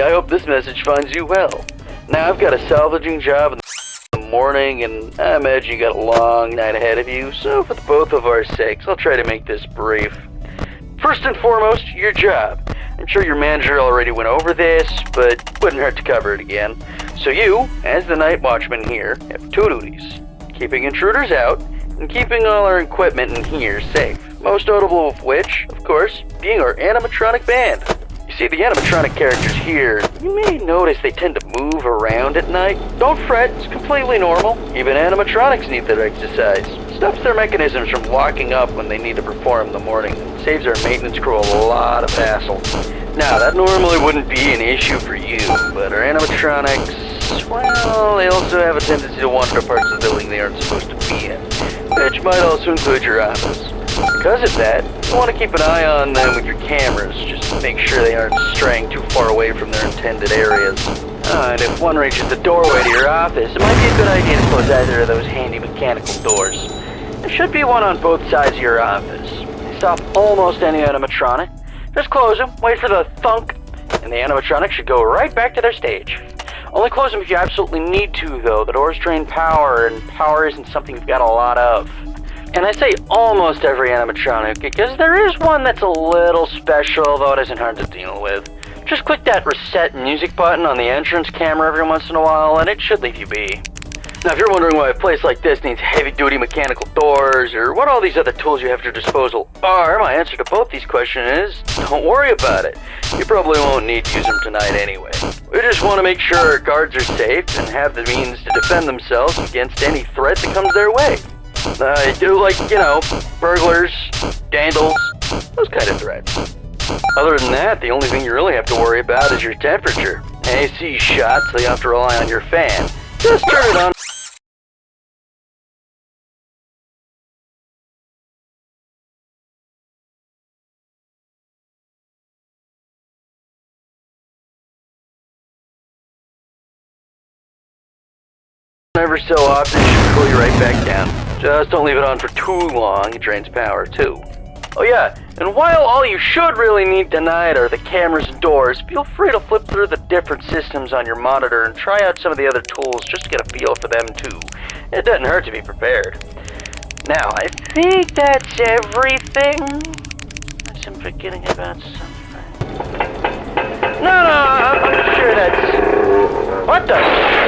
I hope this message finds you well. Now, I've got a salvaging job in the morning, and I imagine you got a long night ahead of you, so for the both of our sakes, I'll try to make this brief. First and foremost, your job. I'm sure your manager already went over this, but wouldn't hurt to cover it again. So you, as the night watchman here, have two duties. Keeping intruders out, and keeping all our equipment in here safe. Most notable of which, of course, being our animatronic band. You see, the animatronic characters here, you may notice they tend to move around at night. Don't fret, it's completely normal. Even animatronics need their exercise. Stops their mechanisms from locking up when they need to perform in the morning. Saves our maintenance crew a lot of hassle. Now, that normally wouldn't be an issue for you, but our animatronics, well, they also have a tendency to wander to parts of the building they aren't supposed to be in, which might also include your office. Because of that, you want to keep an eye on them with your cameras, just to make sure they aren't straying too far away from their intended areas. And if one reaches the doorway to your office, it might be a good idea to close either of those handy mechanical doors. There should be one on both sides of your office. They stop almost any animatronic. Just close them, wait for the thunk, and the animatronic should go right back to their stage. Only close them if you absolutely need to, though. The doors drain power, and power isn't something you've got a lot of. And I say almost every animatronic, because there is one that's a little special, though it isn't hard to deal with. Just click that reset music button on the entrance camera every once in a while, and it should leave you be. Now, if you're wondering why a place like this needs heavy-duty mechanical doors, or what all these other tools you have at your disposal are, my answer to both these questions is, don't worry about it. You probably won't need to use them tonight anyway. We just want to make sure our guards are safe and have the means to defend themselves against any threat that comes their way. Burglars, vandals, those kind of threats. Other than that, the only thing you really have to worry about is your temperature. AC shot, so you have to rely on your fan. Just turn it on. Every so often, it should cool you right back down. Just don't leave it on for too long, it drains power too. Oh yeah, and while all you should really need tonight are the cameras and doors, feel free to flip through the different systems on your monitor and try out some of the other tools just to get a feel for them too. It doesn't hurt to be prepared. Now, I think that's everything. Unless I'm forgetting about something. No, I'm sure that's... What the...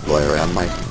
Where am I?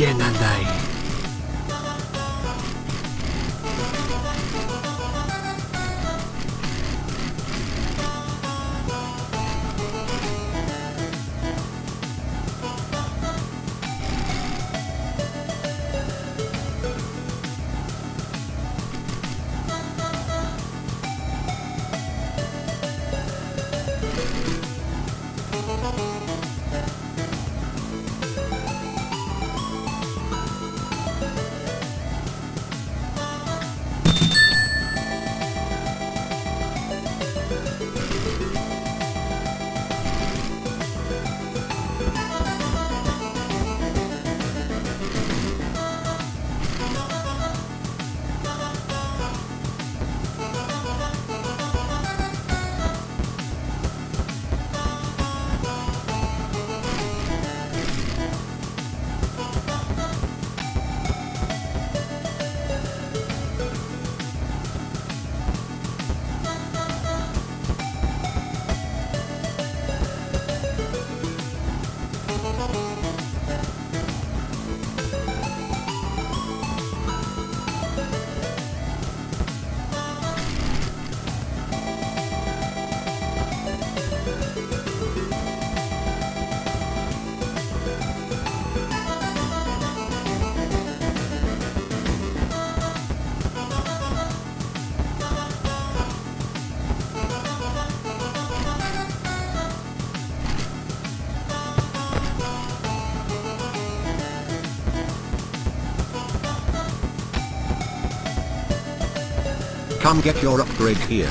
Yan anday. Come get your upgrade here.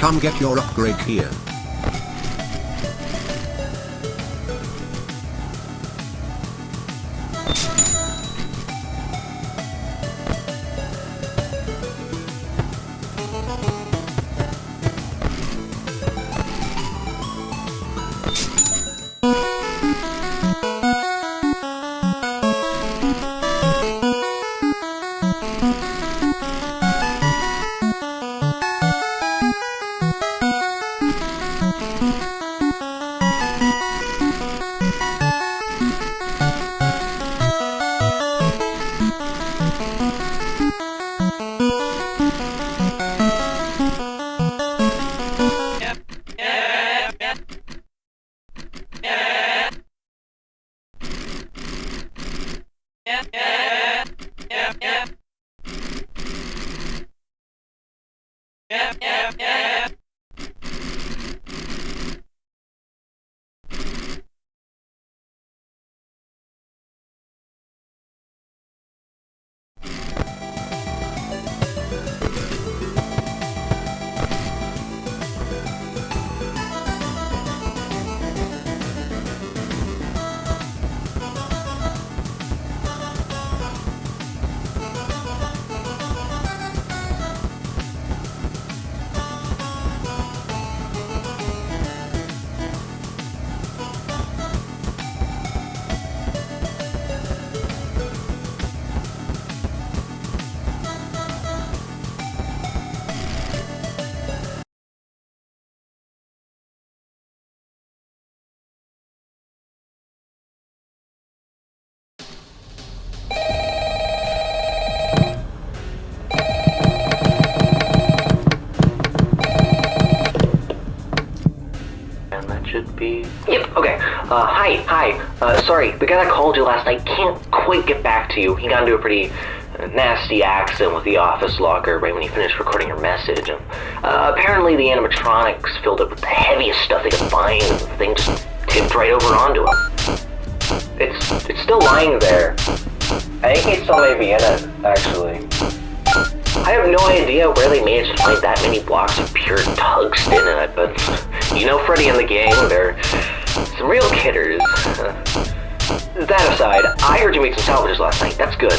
Come get your upgrade here. And that should be... Yep, okay. Hi. Sorry, the guy that called you last night can't quite get back to you. He got into a pretty nasty accident with the office locker right when he finished recording your message. And, apparently the animatronics filled up with the heaviest stuff they could find, and the thing just tipped right over onto him. It's still lying there. I think he still may be in it, actually. I have no idea where they managed to find that many blocks of pure tungsten in it, but you know Freddy and the gang, they're some real kidders. That aside, I heard you made some salvages last night. That's good.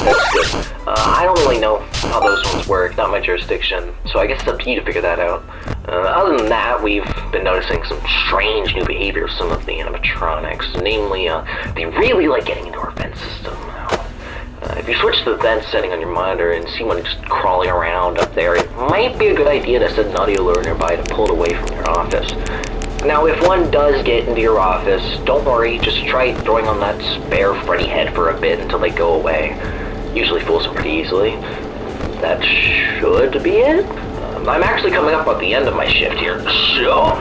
I don't really know how those ones work, not my jurisdiction, so I guess it's up to you to figure that out. Other than that, we've been noticing some strange new behavior of some of the animatronics, namely, they really like getting into our vent system. If you switch to the vent setting on your monitor and see one just crawling around up there, it might be a good idea to set an audio alert nearby to pull it away from your office. Now, if one does get into your office, don't worry, just try throwing on that spare Freddy head for a bit until they go away. Usually fools them pretty easily. That should be it. I'm actually coming up at the end of my shift here, so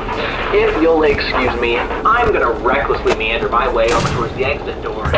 if you'll excuse me, I'm gonna recklessly meander my way over towards the exit door.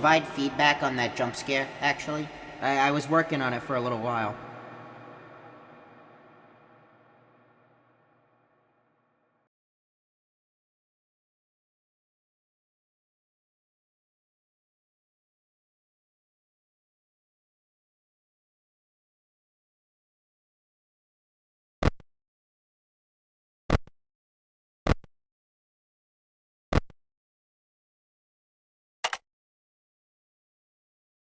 provide feedback on that jump scare, actually? I was working on it for a little while.